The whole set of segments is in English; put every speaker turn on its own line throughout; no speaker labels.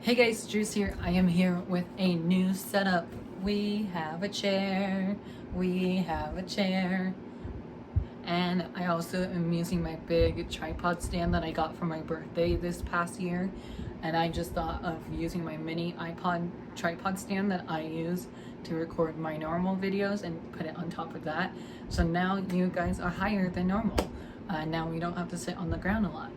Hey guys, Juice here. I am here with a new setup. We have a chair. We have a chair. And I also am using my big tripod stand that I got for my birthday this past year. And I just thought of using my mini iPod tripod stand that I use to record my normal videos and put it on top of that. So now you guys are higher than normal. Now we don't have to sit on the ground a lot.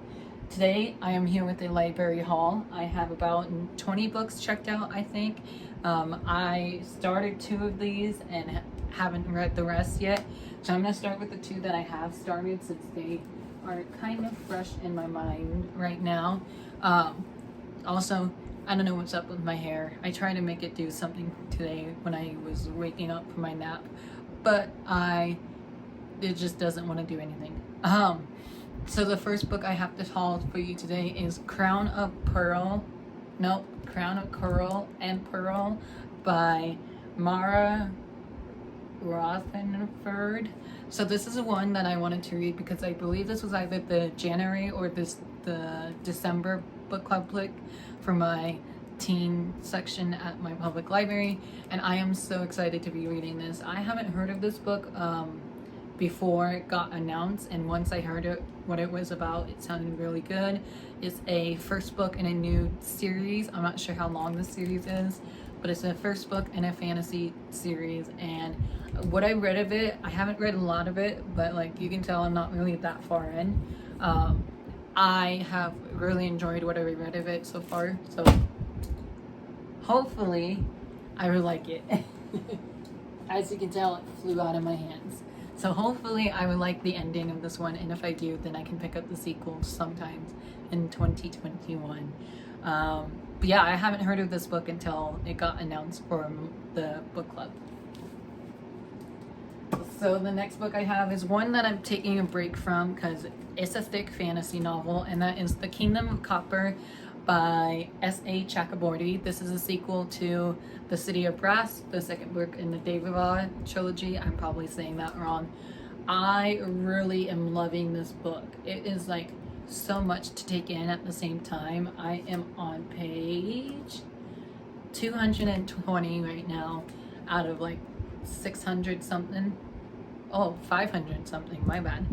Today I am here with a library haul. I have about 20 books checked out, I think. I started 2 of these and haven't read the rest yet. So I'm going to start with the 2 that I have started since they are kind of fresh in my mind right now. Also, I don't know what's up with my hair. I tried to make it do something today when I was waking up from my nap, but it just doesn't want to do anything. So the first book I have to haul for you today is Crown of Coral and Pearl by Mara Rothenford. So this is one that I wanted to read because I believe this was either the January or the December book club pick for my teen section at my public library, and I am so excited to be reading this. I haven't heard of this book before it got announced, and once I heard what it was about, it sounded really good. It's a first book in a new series. I'm not sure how long the series is, but it's a first book in a fantasy series. And what I read of it, I haven't read a lot of it, but like you can tell I'm not really that far in. I have really enjoyed what I read of it so far, so hopefully I will like it. As you can tell, it flew out of my hands. So hopefully I would like the ending of this one, and if I do, then I can pick up the sequel sometimes in 2021. But yeah, I haven't heard of this book until it got announced for the book club. So the next book I have is one that I'm taking a break from because it's a thick fantasy novel, and that is The Kingdom of Copper by S.A. Chakraborty. This is a sequel to The City of Brass, the second book in the Devava trilogy. I'm probably saying that wrong. I really am loving this book. It is like so much to take in at the same time. I am on page 220 right now out of like 600 something. Oh, 500 something, my bad.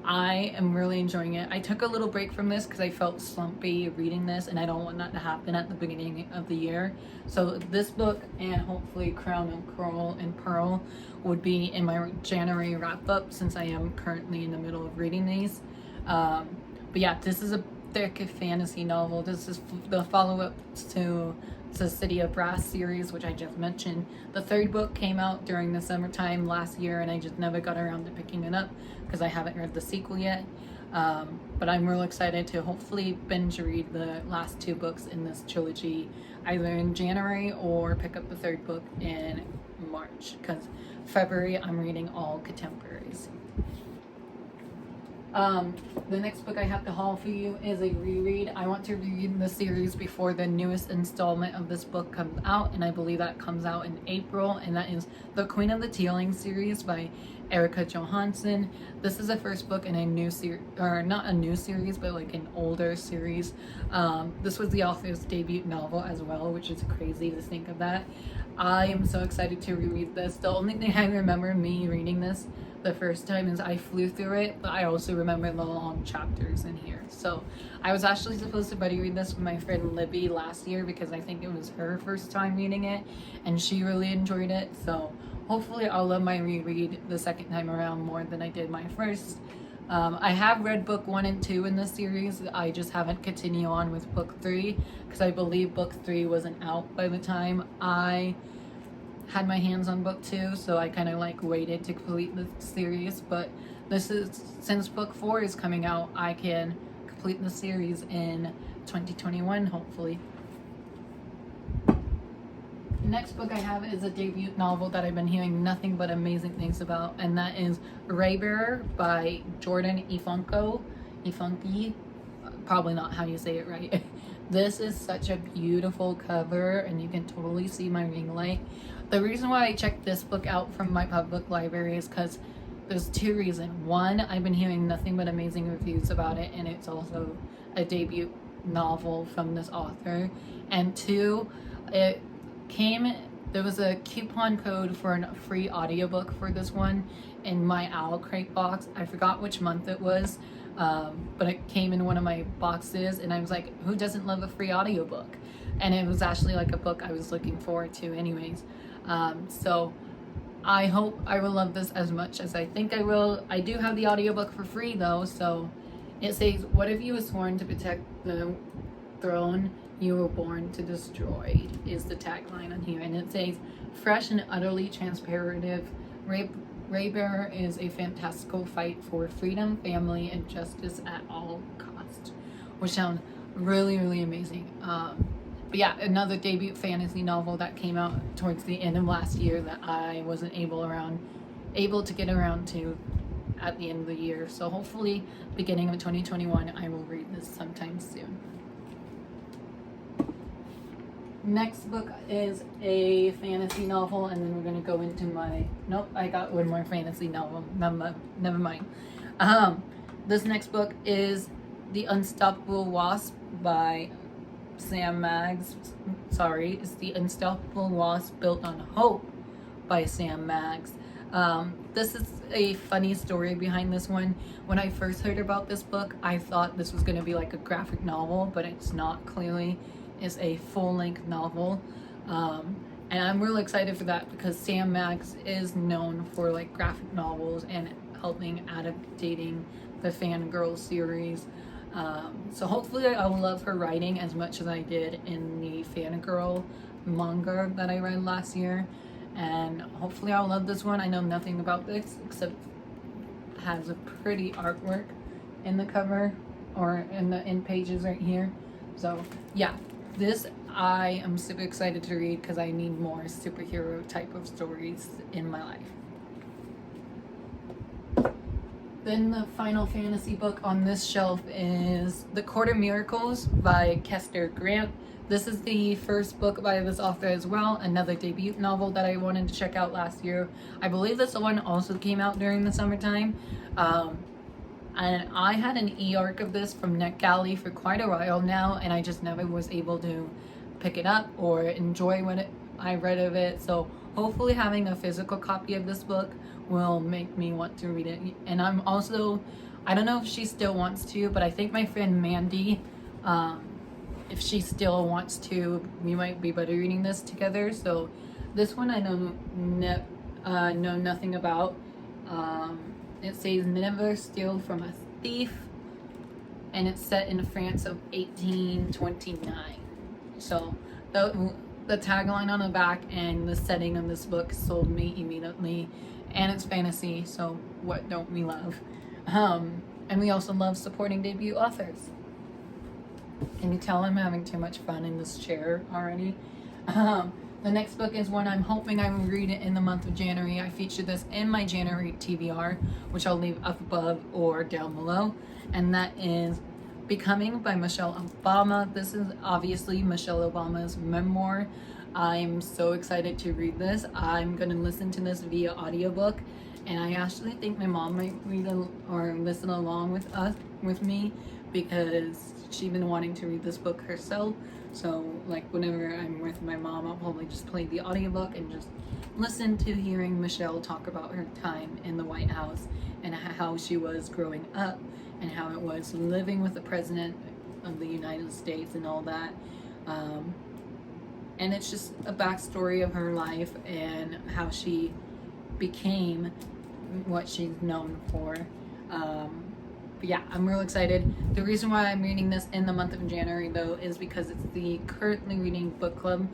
I am really enjoying it. I took a little break from this because I felt slumpy reading this, and I don't want that to happen at the beginning of the year. So this book and hopefully Crown of Coral and Pearl would be in my January wrap up, since I am currently in the middle of reading these. But yeah, this is a thick fantasy novel. This is the follow-up to the City of Brass series, which I just mentioned. The third book came out during the summertime last year, and I just never got around to picking it up because I haven't read the sequel yet. But I'm real excited to hopefully binge read the last 2 books in this trilogy either in January or pick up the third book in March, because February I'm reading all contemporaries. The next book I have to haul for you is a reread. I want to reread the series before the newest installment of this book comes out, and I believe that comes out in April, and that is The Queen of the Tealing series by Erica Johansson. This is the first book in a new series, or not a new series, but like an older series. This was the author's debut novel as well, which is crazy to think of that. I am so excited to reread this. The only thing I remember me reading this the first time is I flew through it, but I also remember the long chapters in here. So I was actually supposed to buddy read this with my friend Libby last year because I think it was her first time reading it, and she really enjoyed it. So hopefully I'll love my reread the second time around more than I did my first. I have read book 1 and 2 in this series. I just haven't continued on with book 3 because I believe book 3 wasn't out by the time I had my hands on book 2, so I kind of like waited to complete the series. But this is, since book 4 is coming out, I can complete the series in 2021 hopefully. The next book I have is a debut novel that I've been hearing nothing but amazing things about, and that is Raybear by Jordan Ifunki. Probably not how you say it right. This is such a beautiful cover, and you can totally see my ring light. The reason why I checked this book out from my public library is because there's 2 reasons. One, I've been hearing nothing but amazing reviews about it, and it's also a debut novel from this author, and 2, there was a coupon code for a free audiobook for this one in my Owl Crate box. I forgot which month it was, but it came in one of my boxes, and I was like, who doesn't love a free audiobook? And it was actually like a book I was looking forward to anyways. So I hope I will love this as much as I think I will. I do have the audiobook for free though, so it says, what if you were sworn to protect the throne you were born to destroy, is the tagline on here. And it says, fresh and utterly transparent, Raybear is a fantastical fight for freedom, family, and justice at all costs. Which sounds really, really amazing. But yeah, another debut fantasy novel that came out towards the end of last year that I wasn't able to get around to at the end of the year. So hopefully, beginning of 2021, I will read this sometime soon. Next book is a fantasy novel, and then we're going to go into my... Nope, I got one more fantasy novel. Never mind. This next book is The Unstoppable Wasp by Sam Maggs. Sorry, it's The Unstoppable Wasp Built on Hope by Sam Maggs. This is a funny story behind this one. When I first heard about this book, I thought this was going to be like a graphic novel, but it's not. Clearly, it's a full-length novel, and I'm really excited for that because Sam Maggs is known for like graphic novels and helping adaptating the Fangirl series. So hopefully I'll love her writing as much as I did in the Fangirl manga that I read last year. And hopefully I'll love this one. I know nothing about this except it has a pretty artwork in the cover or in the end pages right here. So yeah, this I am super excited to read because I need more superhero type of stories in my life. Then the final fantasy book on this shelf is The Court of Miracles by Kester Grant. This is the first book by this author as well, another debut novel that I wanted to check out last year. I believe this one also came out during the summertime. And I had an e-arc of this from NetGalley for quite a while now, and I just never was able to pick it up or enjoy what I read of it. So hopefully having a physical copy of this book will make me want to read it. And I'm also, I don't know if she still wants to, but I think my friend Mandy, if she still wants to, we might be better reading this together. So this one I know nothing about. It says never steal from a thief, and it's set in France of 1829. So the tagline on the back and the setting of this book sold me immediately, and it's fantasy, so what don't we love? And we also love supporting debut authors. Can you tell I'm having too much fun in this chair already? The next book is one I'm hoping I will read it in the month of January. I featured this in my January TBR, which I'll leave up above or down below. And that is Becoming by Michelle Obama. This is obviously Michelle Obama's memoir. I'm so excited to read this. I'm going to listen to this via audiobook. And I actually think my mom might read or listen along with me because she's been wanting to read this book herself. So like whenever I'm with my mom, I'll probably just play the audiobook and just listen to hearing Michelle talk about her time in the White House and how she was growing up and how it was living with the President of the United States and all that. And it's just a backstory of her life and how she became what she's known for. But yeah, I'm real excited. The reason why I'm reading this in the month of January though is because it's the currently reading book club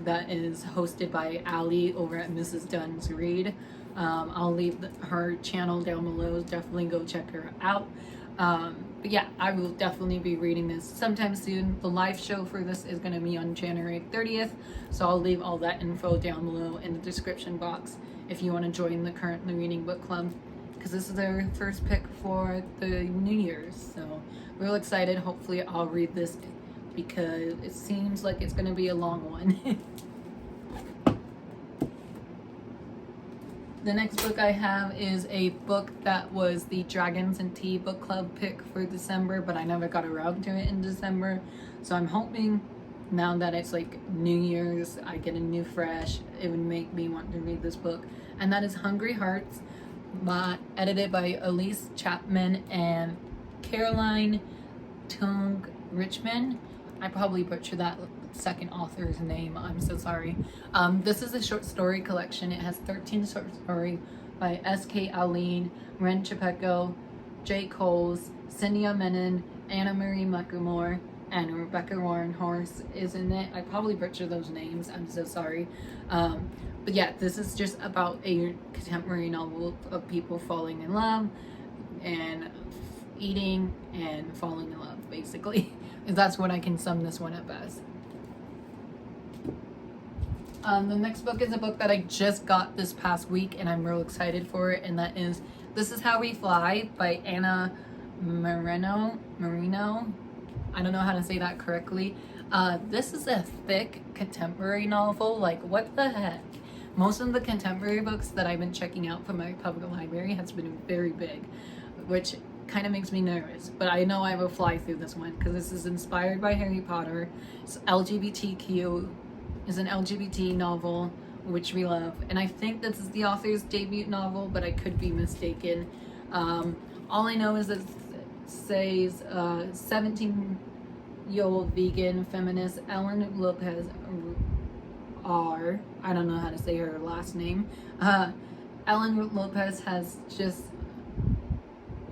that is hosted by Allie over at Mrs. Dunn's Read. I'll leave her channel down below. Definitely go check her out. But yeah, I will definitely be reading this sometime soon. The live show for this is going to be on January 30th, so I'll leave all that info down below in the description box if you want to join the currently reading book club, because this is their first pick for the New Year's. So real excited. Hopefully I'll read this because it seems like it's going to be a long one. The next book I have is a book that was the Dragons and Tea book club pick for December, but I never got around to it in December. So I'm hoping now that it's like New Year's, I get a new fresh, it would make me want to read this book. And that is Hungry Hearts, edited by Elise Chapman and Caroline Tung Richmond. I probably butchered that second author's name. I'm so sorry. This is a short story collection. It has 13 short stories by S.K. Aline, Ren Chapeko, Jay Coles, Cynthia Menon, Anna Marie Muckamore, and Rebecca Warren Horse is in it. I probably butchered those names. I'm so sorry. But yeah, this is just about a contemporary novel of people falling in love and eating and falling in love, basically. That's what I can sum this one up as. The next book is a book that I just got this past week, and I'm real excited for it, and that is This Is How We Fly by Anna Marino. I don't know how to say that correctly. This is a thick contemporary novel. Like, what the heck? Most of the contemporary books that I've been checking out from my public library has been very big, which kind of makes me nervous. But I know I will fly through this one because this is inspired by Harry Potter. It's LGBTQ. Is an LGBT novel, which we love, and I think this is the author's debut novel, but I could be mistaken. All I know is that it says 17-year-old vegan feminist Ellen Lopez I don't know how to say her last name. Ellen Lopez has just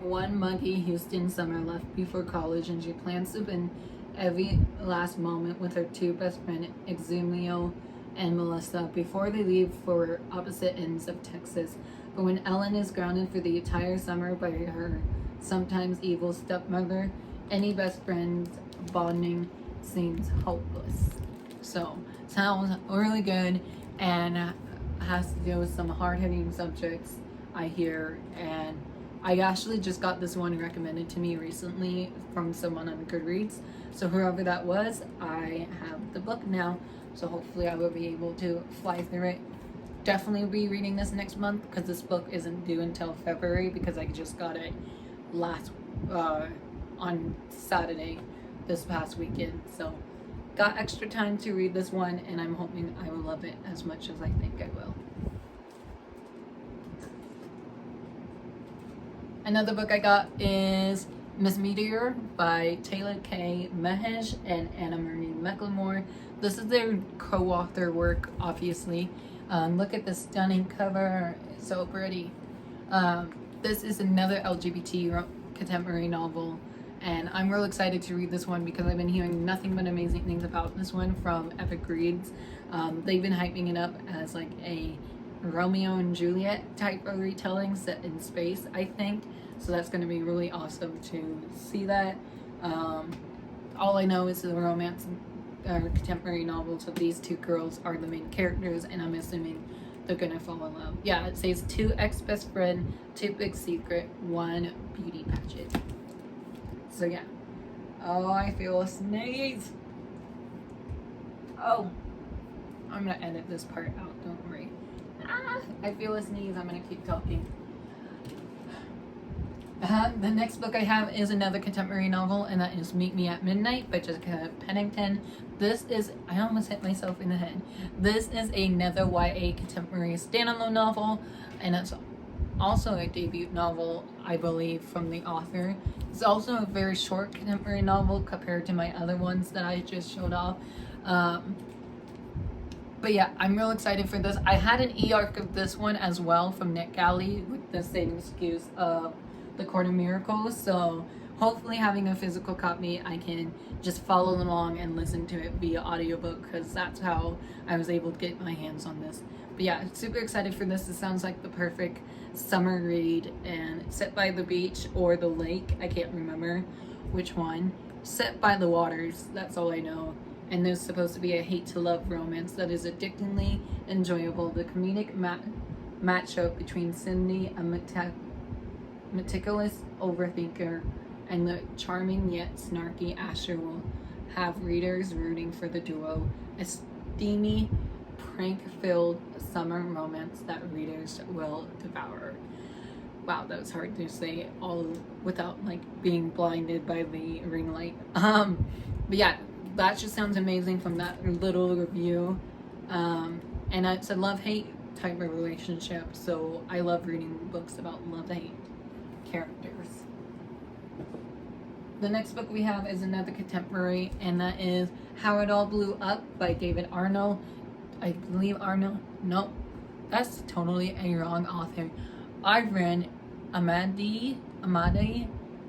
one muggy Houston summer left before college, and she plans to spend every last moment with her two best friends, Exumio and Melissa, before they leave for opposite ends of Texas. But when Ellen is grounded for the entire summer by her sometimes evil stepmother, any best friends bonding seems hopeless. So, sounds really good, and has to do with some hard-hitting subjects, I hear, and I actually just got this one recommended to me recently from someone on Goodreads. So whoever that was, I have the book now. So hopefully I will be able to fly through it. Definitely be reading this next month because this book isn't due until February because I just got it on Saturday this past weekend. So got extra time to read this one, and I'm hoping I will love it as much as I think I will. Another book I got is Miss Meteor by Taylor K. Mehesh and Anna Marie Muckamore. This is their co-author work, obviously. Look at the stunning cover. It's so pretty. This is another LGBT contemporary novel, and I'm real excited to read this one because I've been hearing nothing but amazing things about this one from Epic Reads. They've been hyping it up as like a Romeo and Juliet type of retelling set in space, I think. So that's going to be really awesome to see that. All I know is the romance contemporary novels of these two girls are the main characters, and I'm assuming they're going to fall in love. Yeah, it says 2 ex-best friend, 2 big secret, 1 beauty pageant. So yeah. Oh, I feel a sneeze. Oh, I'm going to edit this part out, don't worry. I feel a sneeze. I'm gonna keep talking. The next book I have is another contemporary novel, and that is Meet Me at Midnight by Jessica Pennington. This is, I almost hit myself in the head. This is another YA contemporary standalone novel, and it's also a debut novel, I believe, from the author. It's also a very short contemporary novel compared to my other ones that I just showed off. But yeah, I'm real excited for this. I had an e-arc of this one as well from NetGalley with the same excuse of The Court of Miracles. So hopefully having a physical copy, I can just follow along and listen to it via audiobook, because that's how I was able to get my hands on this. But yeah, super excited for this. It sounds like the perfect summer read, and it's set by the beach or the lake. I can't remember which one. Set by the waters, that's all I know. And there's supposed to be a hate-to-love romance that is addictingly enjoyable. The comedic matchup between Cindy, a meticulous overthinker, and the charming yet snarky Asher will have readers rooting for the duo. A steamy prank-filled summer romance that readers will devour. Wow, that was hard to say all without like being blinded by the ring light. But yeah, that just sounds amazing from that little review. And it's a love-hate type of relationship, so I love reading books about love-hate characters. The next book we have is another contemporary, and that is How It All Blew Up by David Arnold. I believe Arnold. Nope, that's totally a wrong author. I've read Amadi.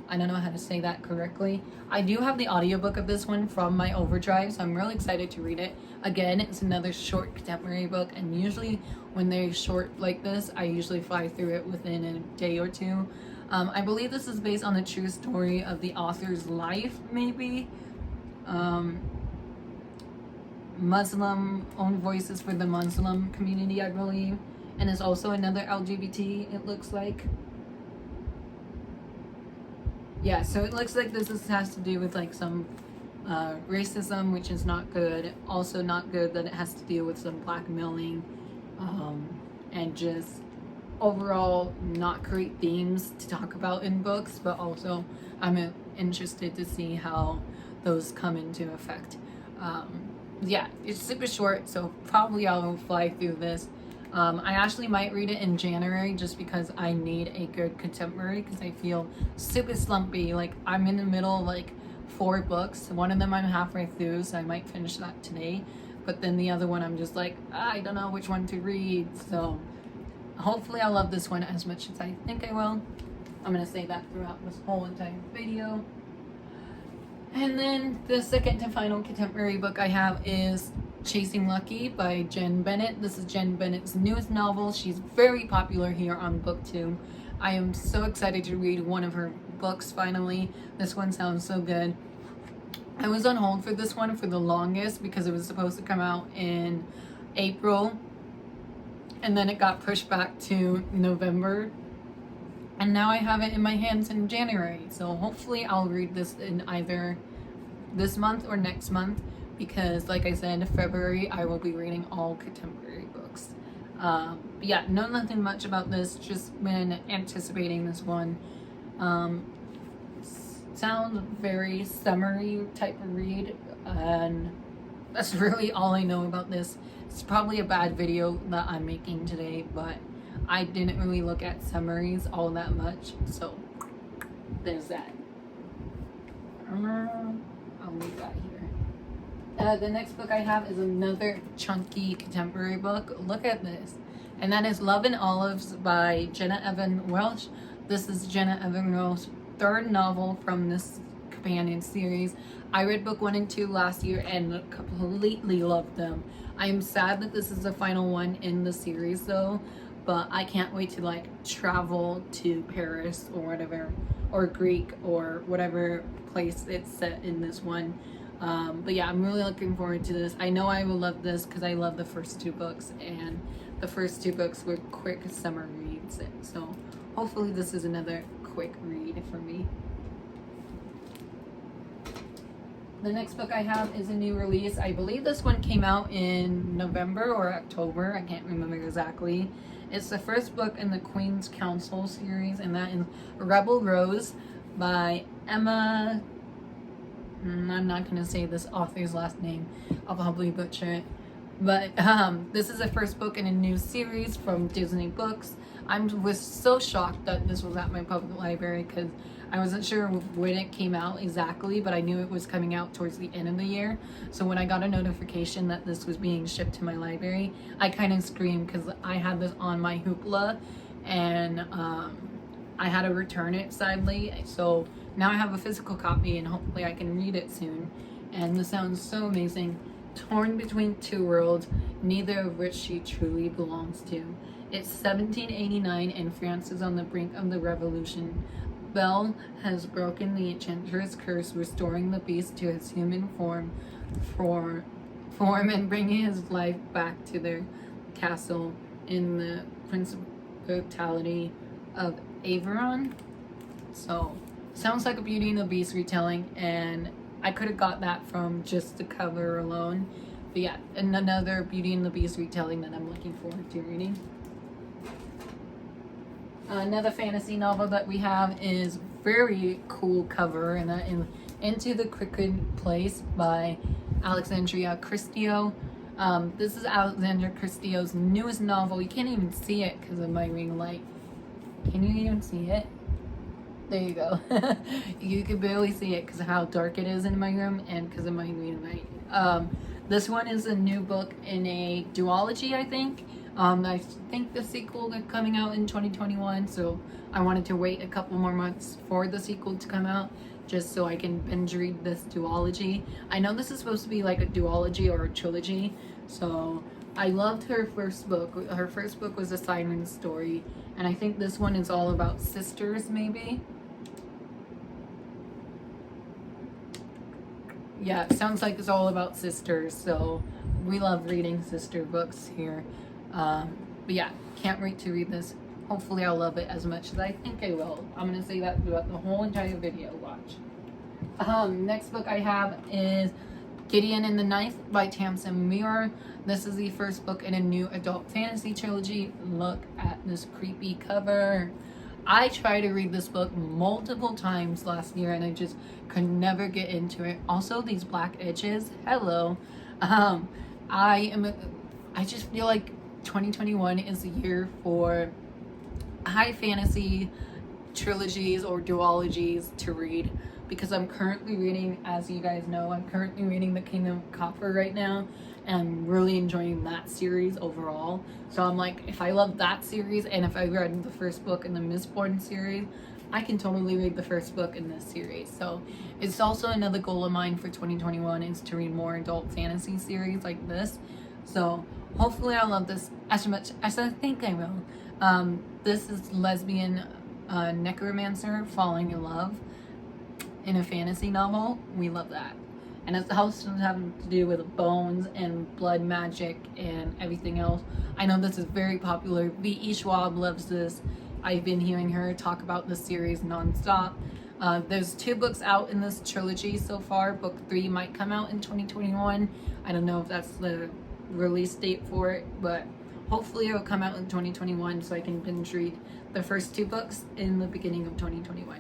I don't know how to say that correctly. I do have the audiobook of this one from my overdrive, so I'm really excited to read it. Again, it's another short contemporary book, and usually when they're short like this, I usually fly through it within a day or two. I believe this is based on the true story of the author's life, maybe. Muslim, own voices for the Muslim community, I believe. And it's also another LGBT, it looks like. Yeah, so it looks like this has to do with like some racism, which is not good. Also not good that it has to deal with some blackmailing, and just overall not great themes to talk about in books, but also I'm interested to see how those come into effect. Yeah, it's super short, so probably I'll fly through this. I actually might read it in January just because I need a good contemporary, because I feel super slumpy. Like I'm in the middle of like 4 books. One of them I'm halfway through, so I might finish that today. But then the other one I'm just like, I don't know which one to read. So hopefully I'll love this one as much as I think I will. I'm going to say that throughout this whole entire video. And then the second and final contemporary book I have is Chasing Lucky by Jen Bennett. This is Jen Bennett's newest novel. She's very popular here on BookTube. I am so excited to read one of her books finally. This one sounds so good. I was on hold for this one for the longest because it was supposed to come out in April, and then it got pushed back to November, and now I have it in my hands in January. So hopefully I'll read this in either this month or next month, because like I said, February I will be reading all contemporary books. But yeah, know nothing much about this, just been anticipating this one. Sounds very summery type of read, and that's really all I know about this. It's probably a bad video that I'm making today, but I didn't really look at summaries all that much, so there's that. I'll leave that here. The next book I have is another chunky contemporary book. Look at this. And that is Love and Olives by Jenna Evan Welch. This is Jenna Evan Welch's 3rd novel from this companion series. I read book 1 and 2 last year and completely loved them. I am sad that this is the final one in the series though, but I can't wait to like travel to Paris or whatever, or Greek or whatever place it's set in this one. But yeah, I'm really looking forward to this. I know I will love this because I love the first 2 books, and the first 2 books were quick summer reads, so hopefully this is another quick read for me. The next book I have is a new release. I believe this one came out in November or October. I can't remember exactly. It's the first book in the Queen's Council series, and that is Rebel Rose by Emma. I'm not going to say this author's last name. I'll probably butcher it. But this is the first book in a new series from Disney Books. I was so shocked that this was at my public library because I wasn't sure when it came out exactly, but I knew it was coming out towards the end of the year. So when I got a notification that this was being shipped to my library, I kind of screamed because I had this on my Hoopla, and I had to return it sadly. So now I have a physical copy, and hopefully I can read it soon. And this sounds so amazing. Torn between 2 worlds, neither of which she truly belongs to. It's 1789 and France is on the brink of the revolution. Belle has broken the enchantress curse, restoring the beast to his human form and bringing his life back to their castle in the Principality of Averon. So, sounds like a Beauty and the Beast retelling, and I could have got that from just the cover alone. But yeah, and another Beauty and the Beast retelling that I'm looking forward to reading. Another fantasy novel that we have is very cool cover, and that is Into the Crooked Place by Alexandria Christio. This is Alexandria Christio's newest novel. You can't even see it because of my ring light. Can you even see it? There you go. You can barely see it because of how dark it is in my room and because of my green light. This one is a new book in a duology, I think. I think the sequel is coming out in 2021, so I wanted to wait a couple more months for the sequel to come out just so I can binge read this duology. I know this is supposed to be like a duology or a trilogy, so I loved her first book. Her first book was A Siren Story, and I think this one is all about sisters, maybe. Yeah, it sounds like it's all about sisters, so we love reading sister books here. But yeah, can't wait to read this. Hopefully I'll love it as much as I think I will. I'm going to say that throughout the whole entire video. Watch. Next book I have is Gideon and the Knife by Tamsin Muir. This is the first book in a new adult fantasy trilogy. Look at this creepy cover. I tried to read this book multiple times last year and I just could never get into it. Also, these black edges. Hello. I just feel like 2021 is the year for high fantasy trilogies or duologies to read, because I'm currently reading, as you guys know, I'm currently reading The Kingdom of Copper right now, and I'm really enjoying that series overall. So I'm like, if I love that series and if I read the first book in the Mistborn series, I can totally read the first book in this series. So it's also another goal of mine for 2021 is to read more adult fantasy series like this. So hopefully I'll love this as much as I think I will. This is lesbian necromancer falling in love in a fantasy novel. We love that. And it's also having to do with bones and blood magic and everything else. I know this is very popular. V.E. Schwab loves this. I've been hearing her talk about this series nonstop. There's 2 books out in this trilogy so far. Book 3 might come out in 2021. I don't know if that's the release date for it, but hopefully it'll come out in 2021 so I can binge read the first 2 books in the beginning of 2021.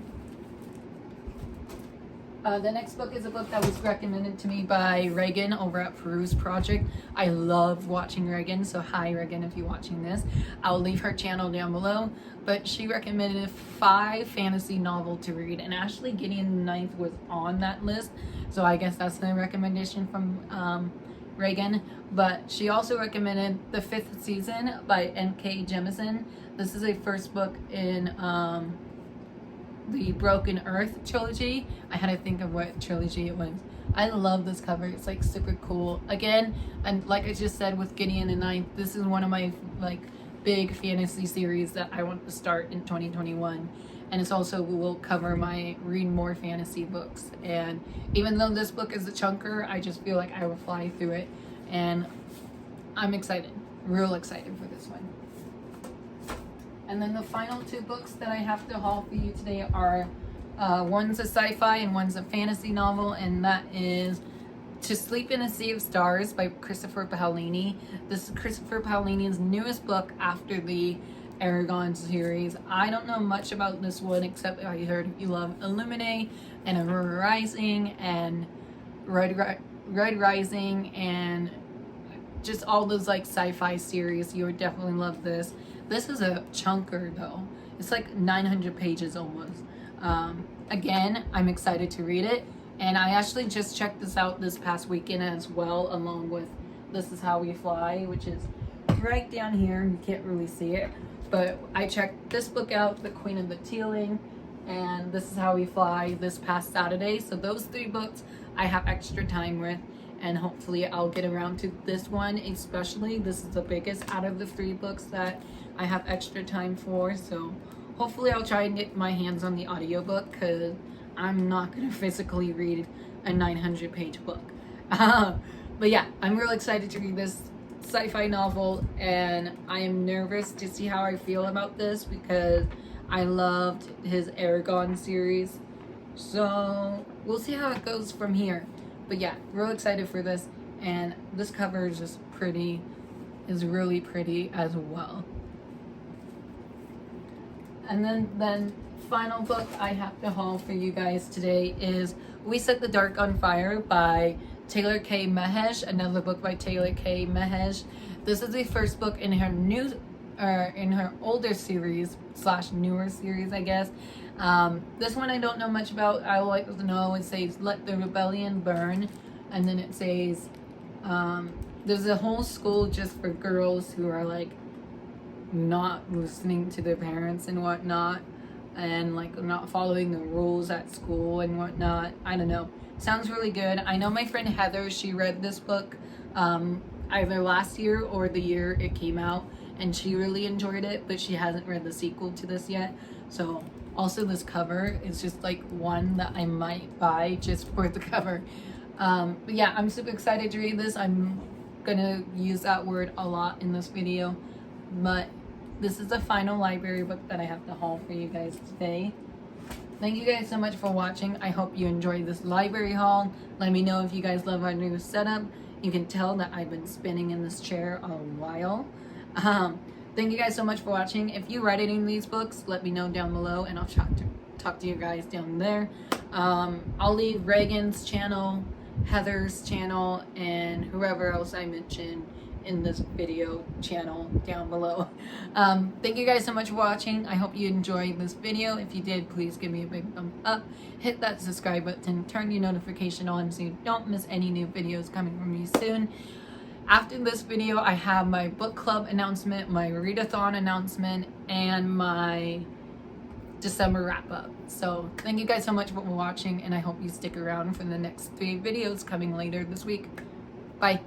The next book is a book that was recommended to me by Reagan over at Peruse Project. I love watching Reagan, so hi Reagan if you're watching this. I'll leave her channel down below, but she recommended 5 fantasy novel to read, and actually Gideon the Ninth was on that list, so I guess that's the recommendation from Reagan. But she also recommended The Fifth Season by N.K. Jemisin. This is a first book in the Broken Earth trilogy. I had to think of what trilogy it was. I love this cover. It's like super cool. Again, and like I just said with Gideon and Ninth, this is one of my like big fantasy series that I want to start in 2021. And it's also will cover my read more fantasy books. And even though this book is a chunker, I just feel like I will fly through it. And I'm excited, real excited for this one. And then the final 2 books that I have to haul for you today are one's a sci-fi and one's a fantasy novel, and that is To Sleep in a Sea of Stars by Christopher Paolini. This is Christopher Paolini's newest book after the Aragon series. I don't know much about this one except I heard you love Illuminae and Aurora Rising and Red Rising and just all those like sci-fi series. You would definitely love this. This is a chunker though. It's like 900 pages almost. Again, I'm excited to read it. And I actually just checked this out this past weekend as well, along with This Is How We Fly, which is right down here. You can't really see it. But I checked this book out, The Queen of the Tealing, and This Is How We Fly this past Saturday. So those 3 books I have extra time with. And hopefully I'll get around to this one especially. This is the biggest out of the 3 books that I have extra time for. So hopefully I'll try and get my hands on the audiobook because I'm not going to physically read a 900 page book. But yeah, I'm real excited to read this sci-fi novel, and I am nervous to see how I feel about this because I loved his Aragon series. So we'll see how it goes from here. But yeah, real excited for this, and this cover is just pretty, is really pretty as well. And then final book I have to haul for you guys today is We Set the Dark on Fire by Taylor K. Mehesh, another book by Taylor K. Mehesh. This is the first book in her in her older series / newer series, I guess. This one I don't know much about. I like to know it says Let the Rebellion Burn, and then it says there's a whole school just for girls who are like not listening to their parents and whatnot, and like not following the rules at school and whatnot. I don't know. Sounds really good. I know my friend Heather, she read this book either last year or the year it came out, and she really enjoyed it, but she hasn't read the sequel to this yet. So also this cover is just like one that I might buy just for the cover. But yeah, I'm super excited to read this. I'm gonna use that word a lot in this video, but this is the final library book that I have to haul for you guys today. Thank you guys so much for watching. I hope you enjoyed this library haul. Let me know if you guys love our new setup. You can tell that I've been spinning in this chair a while. Thank you guys so much for watching. If you read any of these books, let me know down below, and I'll talk to you guys down there. I'll leave Reagan's channel, Heather's channel, and whoever else I mentioned in this video channel down below. Thank you guys so much for watching. I hope you enjoyed this video. If you did, please give me a big thumbs up, hit that subscribe button, turn your notification on so you don't miss any new videos coming from me soon. After this video, I have my book club announcement, my readathon announcement, and my December wrap up. So thank you guys so much for watching, and I hope you stick around for the next 3 videos coming later this week. Bye.